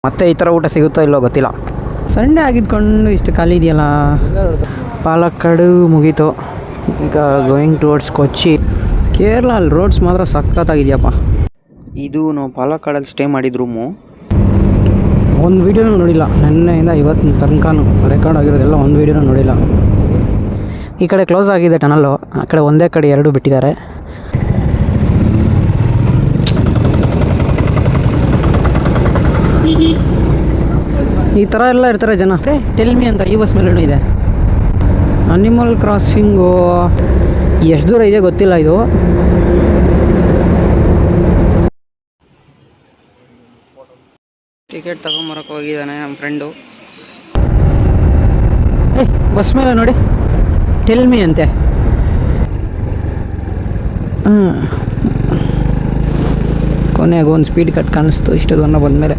ಮತ್ತೆ ಈ ಥರ ಊಟ ಸಿಗುತ್ತೋ ಇಲ್ಲೋ ಗೊತ್ತಿಲ್ಲ. ಸಂಡೇ ಆಗಿದ್ಕೊಂಡು ಇಷ್ಟು ಖಾಲಿ ಇದೆಯಲ್ಲ. ಪಾಲಕ್ಕಾಡು ಮುಗೀತು. ಈಗ ಗೋಯಿಂಗ್ ಟುವರ್ಡ್ಸ್ ಕೊಚ್ಚಿ. ಕೇರಳ ಅಲ್ಲಿ ರೋಡ್ಸ್ ಮಾತ್ರ ಸಖತ್ತಾಗಿದೆಯಪ್ಪ. ಇದು ನಾವು ಪಾಲಕ್ಕಾಡಲ್ಲಿ ಸ್ಟೇ ಮಾಡಿದ ರೂಮು. ಒಂದು ವೀಡಿಯೋನೂ ನೋಡಿಲ್ಲ ನೆನ್ನೆಯಿಂದ ಇವತ್ತಿನ ತನಕನೂ ರೆಕಾರ್ಡ್ ಆಗಿರೋದೆಲ್ಲ ಒಂದು ವೀಡಿಯೋನೂ ನೋಡಿಲ್ಲ. ಈ ಕಡೆ ಕ್ಲೋಸ್ ಆಗಿದೆ ಟನಲ್ಲು, ಆ ಕಡೆ ಒಂದೇ ಕಡೆ ಎರಡು ಬಿಟ್ಟಿದ್ದಾರೆ. ಈ ಥರ ಎಲ್ಲ ಇರ್ತಾರೆ ಜನ. ಟೆಲ್ಮಿ ಅಂತ ಈ ಬಸ್ ಮೇಲೂ ಇದೆ. ಅನಿಮಲ್ ಕ್ರಾಸಿಂಗು ಎಷ್ಟು ದೂರ ಇದೆ ಗೊತ್ತಿಲ್ಲ. ಇದು ಟಿಕೆಟ್ ತಗೊಂಬರಕ್ಕೆ ಹೋಗಿದ್ದಾನೆ ನಮ್ಮ ಫ್ರೆಂಡು. ಬಸ್ ಮೇಲೆ ನೋಡಿ ಟೆಲ್ಮಿ ಅಂತೆ. ಕೊನೆಗೆ ಒಂದು ಸ್ಪೀಡ್ ಕಟ್ ಕಾಣಿಸ್ತು ಇಷ್ಟು ದೂರ ಬಂದಮೇಲೆ.